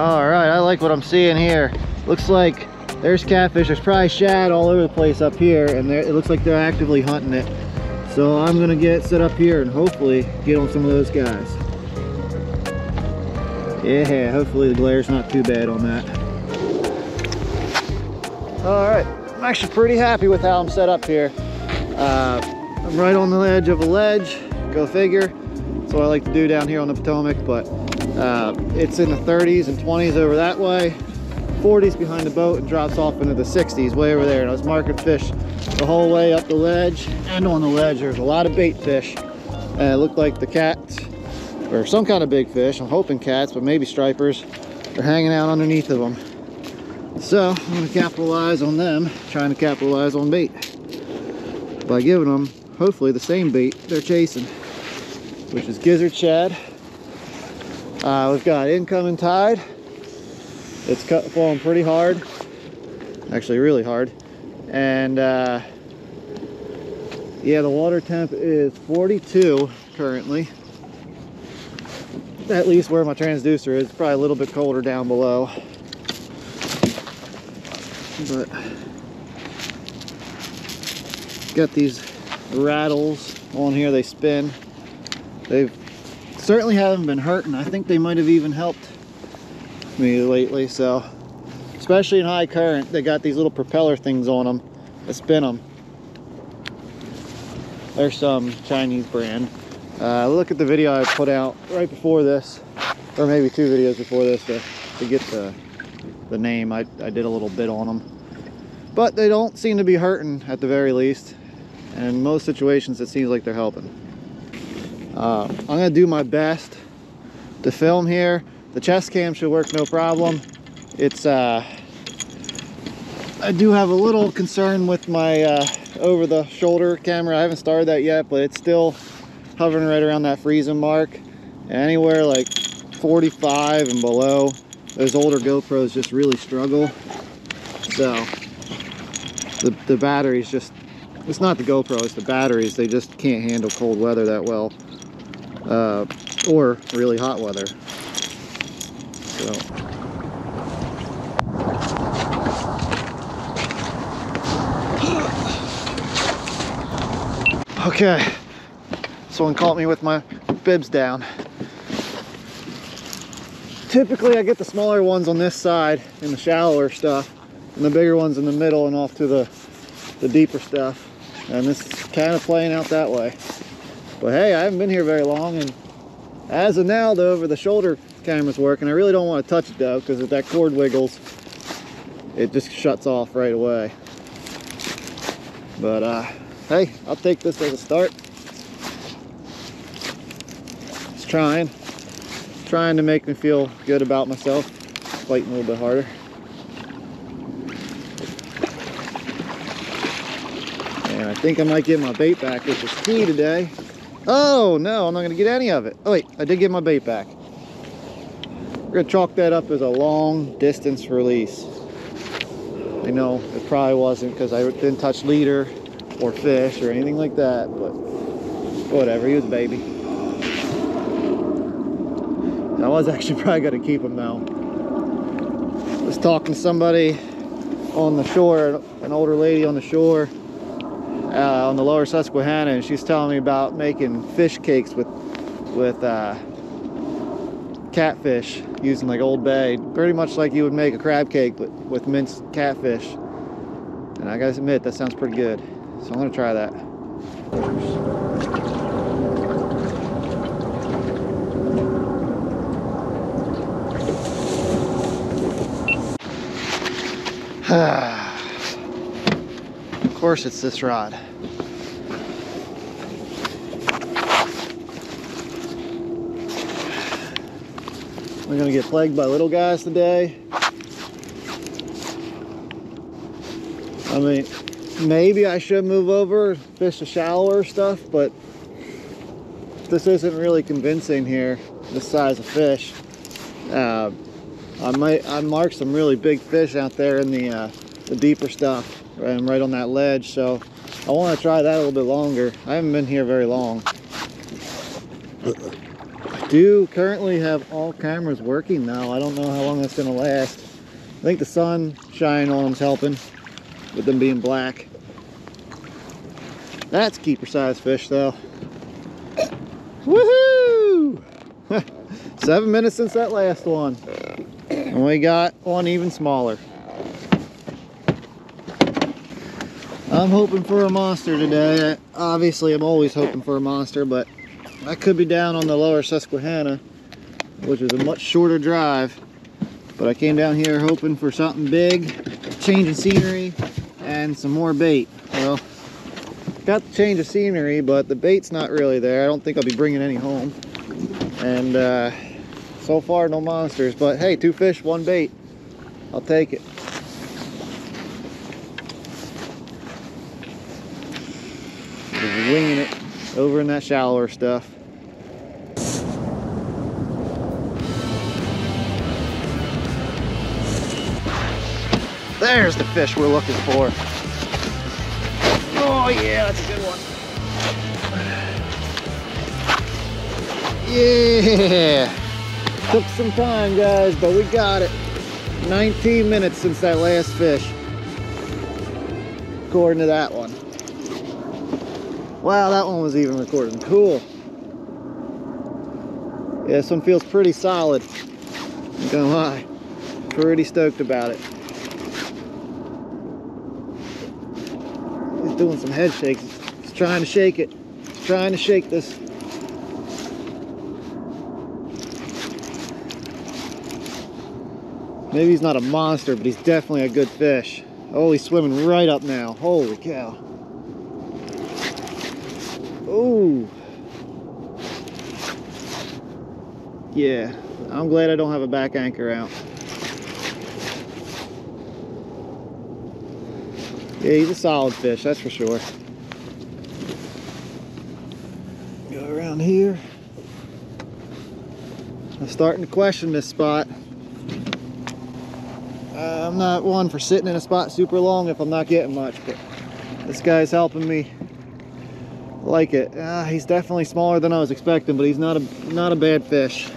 All right, I like what I'm seeing here. Looks like there's catfish. There's probably shad all over the place up here, and it looks like they're actively hunting it. So I'm gonna get set up here and hopefully get on some of those guys. Yeah, hopefully the glare's not too bad on that. All right, I'm actually pretty happy with how I'm set up here. I'm right on the edge of a ledge, go figure. That's what I like to do down here on the Potomac, but it's in the 30s and 20s over that way, 40s behind the boat, and drops off into the 60s way over there. And I was marking fish the whole way up the ledge, and on the ledge there's a lot of bait fish, and it looked like the cats, or some kind of big fish, I'm hoping cats, but maybe stripers, are hanging out underneath of them. So I'm going to capitalize on them, trying to capitalize on bait by giving them hopefully the same bait they're chasing, which is gizzard shad. We've got incoming tide. It's falling pretty hard, actually really hard, and yeah, the water temp is 42 currently, at least where my transducer is. It's probably a little bit colder down below, but got these rattles on here. They spin. They've certainly haven't been hurting. I think they might have even helped me lately. So especially in high current, they got these little propeller things on them that spin them. There's some Chinese brand. Look at the video I put out right before this, or maybe 2 videos before this, to get the name. I did a little bit on them, but they don't seem to be hurting at the very least, and in most situations it seems like they're helping. I'm gonna do my best to film here. The chest cam should work no problem. It's I do have a little concern with my over the shoulder camera. I haven't started that yet, but it's still hovering right around that freezing mark. Anywhere like 45 and below, those older GoPros just really struggle. So the batteries just, it's not the GoPro, it's the batteries. They just can't handle cold weather that well, or really hot weather. So okay, someone caught me with my bibs down. Typically I get the smaller ones on this side in the shallower stuff, and the bigger ones in the middle and off to the deeper stuff. And this is kind of playing out that way. But hey, I haven't been here very long, and as of now, the over the shoulder camera's working. I really don't want to touch it though, because if that cord wiggles, it just shuts off right away. But hey, I'll take this as a start. Just trying to make me feel good about myself, fighting a little bit harder. And I think I might get my bait back, which is key today. Oh no, I'm not gonna get any of it. Oh wait, I did get my bait back. We're gonna chalk that up as a long distance release. I know it probably wasn't, because I didn't touch leader or fish or anything like that, but whatever, he was a baby. I was actually probably gonna keep him though. I was talking to somebody on the shore, an older lady on the shore, on the lower Susquehanna, and she's telling me about making fish cakes with catfish using like Old Bay, pretty much like you would make a crab cake but with minced catfish. And I gotta admit, that sounds pretty good, so I'm gonna try that. Of course it's this rod. We're gonna get plagued by little guys today. I mean, maybe I should move over, fish the shallower stuff, but this isn't really convincing here, this size of fish. I marked some really big fish out there in the deeper stuff, right on that ledge, so I want to try that a little bit longer. I haven't been here very long. do currently have all cameras working now. I don't know how long that's gonna last. I think the sun shining on them's helping with them being black. That's keeper size fish though. Woohoo! 7 minutes since that last one. And we got one even smaller. I'm hoping for a monster today. Obviously, I'm always hoping for a monster, but I could be down on the lower Susquehanna, which is a much shorter drive. But I came down here hoping for something big, change of scenery, and some more bait. Well, got the change of scenery, but the bait's not really there. I don't think I'll be bringing any home. And so far, no monsters. But hey, 2 fish, 1 bait. I'll take it. Just winging it over in that shallower stuff. There's the fish we're looking for. Oh yeah, that's a good one. Yeah! Took some time, guys, but we got it. 19 minutes since that last fish, according to that one. Wow, that one was even recording. Cool. Yeah, this one feels pretty solid. I'm gonna lie. Pretty stoked about it. He's doing some head shakes. He's trying to shake it. He's trying to shake this. Maybe he's not a monster, but he's definitely a good fish. Oh, he's swimming right up now. Holy cow. Oh. Yeah, I'm glad I don't have a back anchor out. Yeah, he's a solid fish, that's for sure. Go around here. I'm starting to question this spot. I'm not one for sitting in a spot super long if I'm not getting much, but this guy's helping me. I like it. He's definitely smaller than I was expecting, but he's not a bad fish.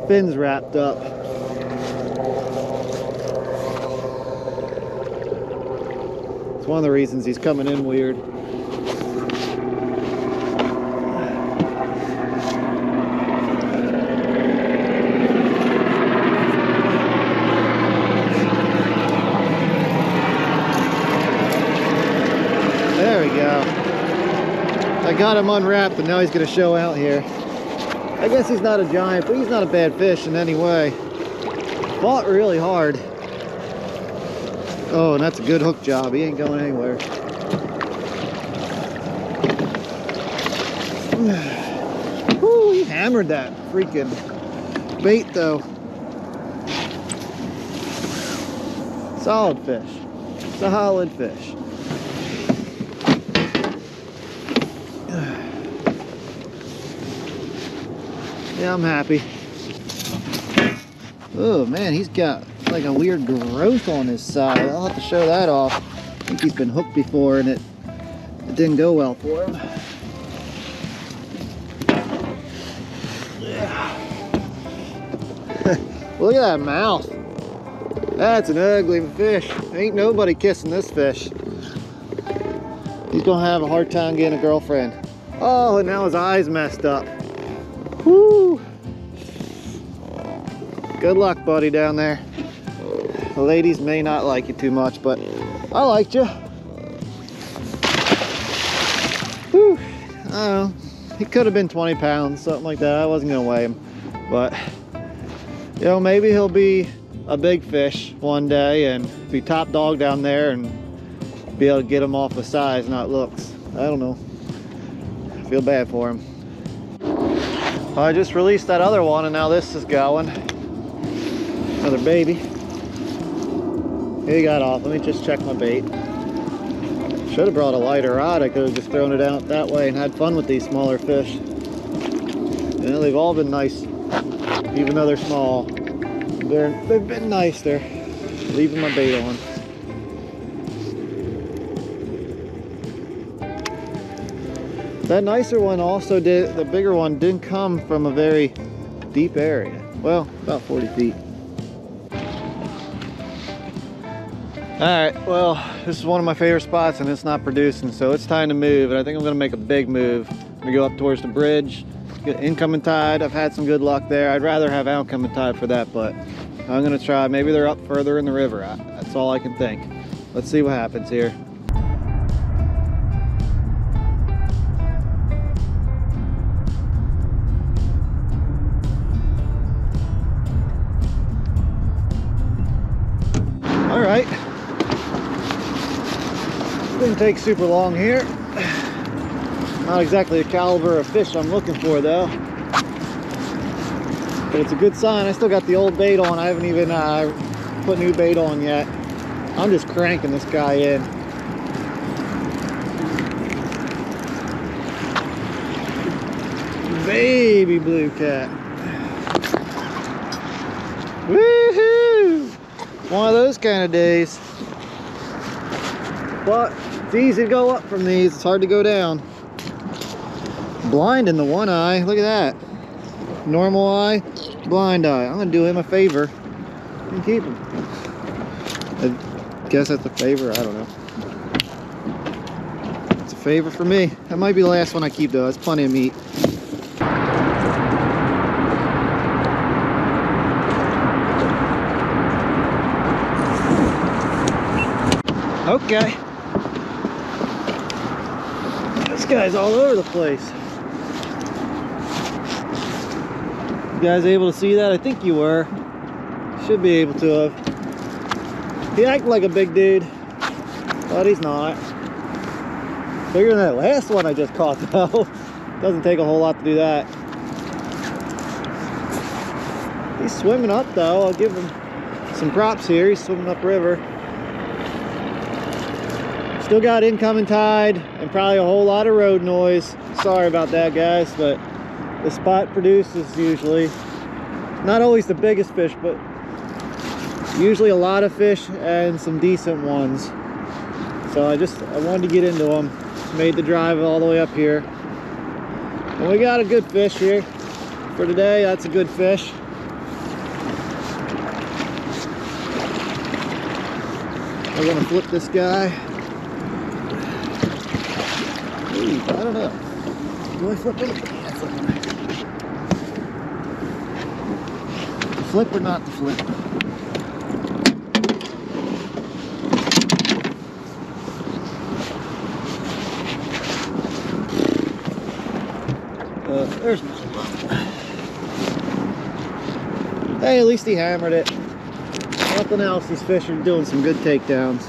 Fin's wrapped up. It's one of the reasons he's coming in weird. There we go. I got him unwrapped, and now he's going to show out here. I guess he's not a giant, but he's not a bad fish in any way. Fought really hard. Oh, and that's a good hook job. He ain't going anywhere. Woo, he hammered that freaking bait though. Solid fish. Solid fish. Yeah, I'm happy. Oh man, he's got like a weird growth on his side. I'll have to show that off. I think he's been hooked before and it didn't go well for him. Yeah. Look at that mouth. That's an ugly fish. Ain't nobody kissing this fish. He's gonna have a hard time getting a girlfriend. Oh, and now his eye's messed up. Woo! Good luck, buddy, down there. The ladies may not like you too much, but I liked you. Whew. I don't know. He could have been 20 pounds, something like that. I wasn't gonna weigh him, but you know, maybe he'll be a big fish one day and be top dog down there and be able to get him off of size, not looks. I don't know. I feel bad for him. I just released that other one and now this is going. Another baby. He got off. Let me just check my bait. Should have brought a lighter rod. I could have just thrown it out that way and had fun with these smaller fish. You know, they've all been nice, even though they're small. They've been nice. They're leaving my bait on. That nicer one also did, the bigger one didn't come from a very deep area. Well, about 40 feet. Alright, well, this is one of my favorite spots and it's not producing, so it's time to move. And I think I'm gonna make a big move. I'm gonna go up towards the bridge, get incoming tide. I've had some good luck there. I'd rather have outcoming tide for that, but I'm gonna try. Maybe they're up further in the river. That's all I can think. Let's see what happens here. All right. Didn't take super long here. Not exactly the caliber of fish I'm looking for though. But it's a good sign. I still got the old bait on. I haven't even put new bait on yet. I'm just cranking this guy in. Baby blue cat. Woohoo! One of those kind of days. But it's easy to go up from these. It's hard to go down. Blind in the one eye. Look at that. Normal eye, blind eye. I'm gonna do him a favor and keep him. I guess that's a favor. I don't know. It's a favor for me. That might be the last one I keep though. That's plenty of meat. Okay. This guy's all over the place. You guys able to see that? I think you were. Should be able to have. He acted like a big dude, but he's not. Bigger than that last one I just caught though. Doesn't take a whole lot to do that. He's swimming up though. I'll give him some props here. He's swimming up river. Still got incoming tide and probably a whole lot of road noise. Sorry about that, guys, but the spot produces usually. Not always the biggest fish, but usually a lot of fish and some decent ones. So I wanted to get into them. Made the drive all the way up here. And we got a good fish here. For today, that's a good fish. We're gonna flip this guy. Ooh, I don't know. Do I flip it? Yeah, flip it. The flip or not the flip? There's nothing left. Hey, at least he hammered it. Nothing else, these fish are doing some good takedowns.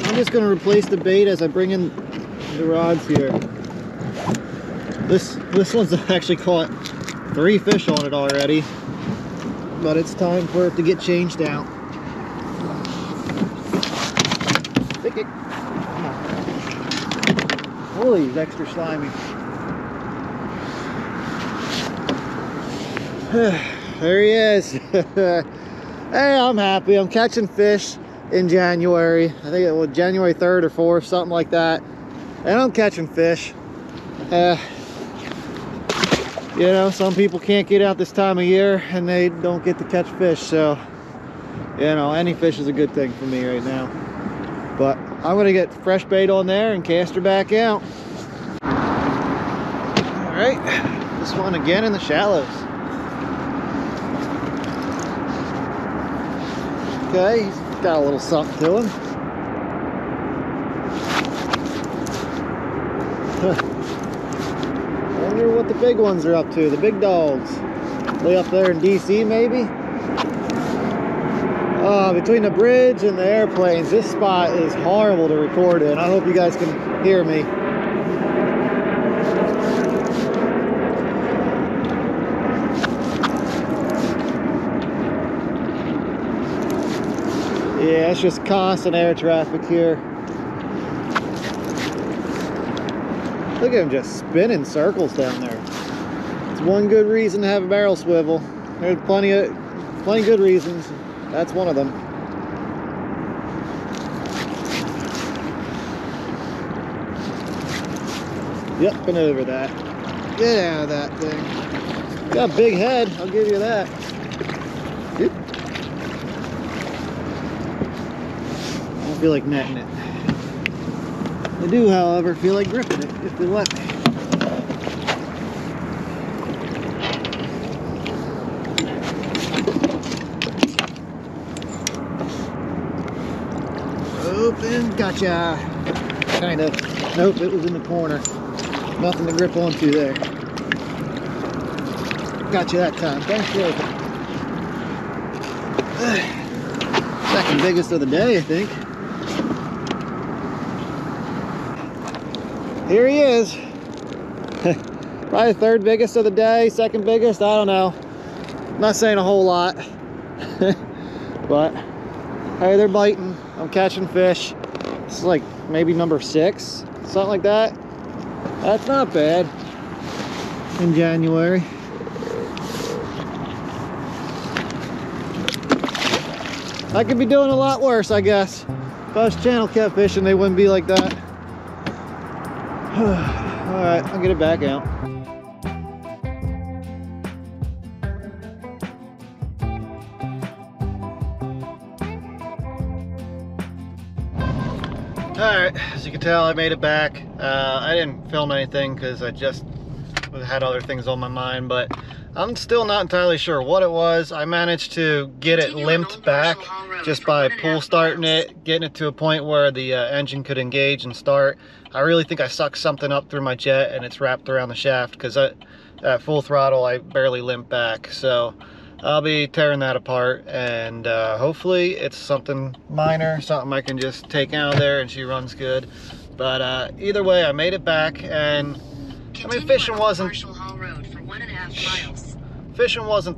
I'm just going to replace the bait as I bring in the rods here. This one's actually caught 3 fish on it already, but it's time for it to get changed out. Pick it. Come on. Holy, he's extra slimy. There he is. Hey, I'm happy. I'm catching fish in January. I think it was January 3rd or 4th, something like that. And I'm catching fish. You know, some people can't get out this time of year and they don't get to catch fish. So, you know, any fish is a good thing for me right now. But I'm gonna get fresh bait on there and cast her back out. All right, this one again in the shallows. Okay, he's got a little something to him. I wonder what the big ones are up to, the big dogs. Way up there in DC maybe? Between the bridge and the airplanes, this spot is horrible to record in. I hope you guys can hear me. Yeah, it's just constant air traffic here. Look at him just spinning circles down there. It's one good reason to have a barrel swivel. There's plenty good reasons. That's one of them. Yep, and over that. Get out of that thing. Got a big head, I'll give you that. Oop. I don't feel like netting it. I do, however, feel like gripping it if they let me. Open, gotcha. Kind of. Nope, it was in the corner. Nothing to grip onto there. Gotcha that time. Thanks for opening. Second biggest of the day, I think. Here he is. Probably third biggest of the day, second biggest, I don't know. Not saying a whole lot. But hey, they're biting. I'm catching fish. This is like maybe number 6, something like that. That's not bad in January. I could be doing a lot worse, I guess. If I was channel catfishing, they wouldn't be like that. Alright, I'll get it back out. Alright, as you can tell, I made it back. I didn't film anything because I just had other things on my mind, but I'm still not entirely sure what it was. I managed to get it limped back just by pull starting it, getting it to a point where the engine could engage and start. I really think I sucked something up through my jet and it's wrapped around the shaft, because at full throttle I barely limped back. So I'll be tearing that apart, and hopefully it's something minor, something I can just take out of there and she runs good. But either way, I made it back, and I mean, fishing wasn't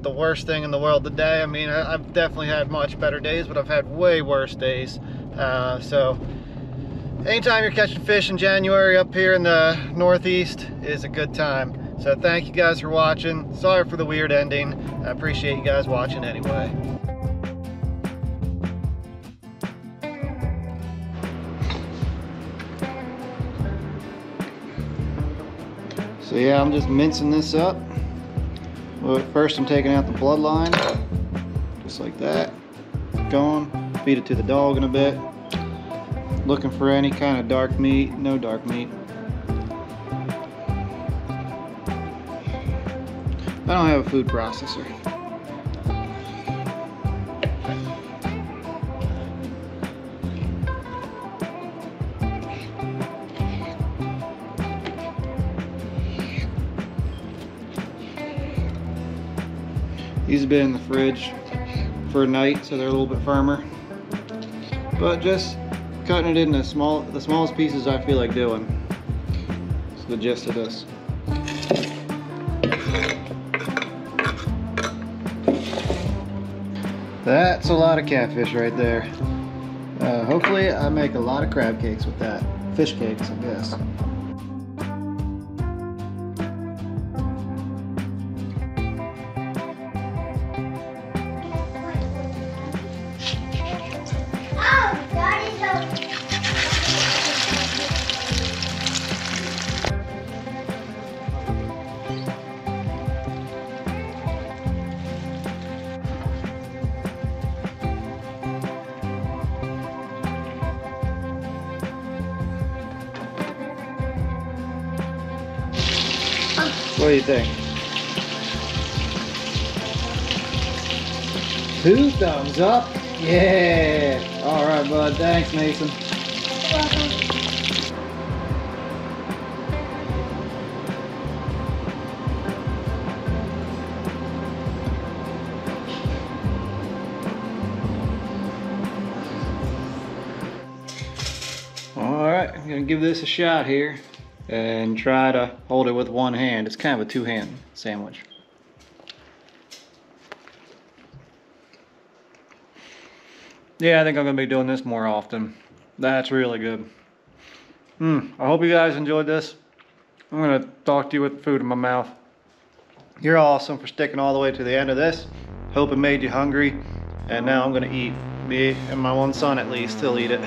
the worst thing in the world today. I mean, I've definitely had much better days, but I've had way worse days. So anytime you're catching fish in January up here in the Northeast is a good time. So thank you guys for watching. Sorry for the weird ending. I appreciate you guys watching anyway. So yeah, I'm just mincing this up. Well, first I'm taking out the bloodline, just like that. Going, feed it to the dog in a bit. Looking for any kind of dark meat, no dark meat. I don't have a food processor. These have been in the fridge for a night, so they're a little bit firmer. But just cutting it into the smallest pieces I feel like doing. That's the gist of this. That's a lot of catfish right there. Hopefully I make a lot of crab cakes with that. Fish cakes, I guess. What do you think? 2 thumbs up. Yeah. All right, bud. Thanks, Mason. All right, I'm gonna give this a shot here and try to hold it with one hand. It's kind of a 2-hand sandwich. Yeah, I think I'm gonna be doing this more often. That's really good. I hope you guys enjoyed this. I'm gonna talk to you with food in my mouth. You're awesome for sticking all the way to the end of this. Hope it made you hungry. And now I'm gonna eat. Me and my one son at least, he'll eat it.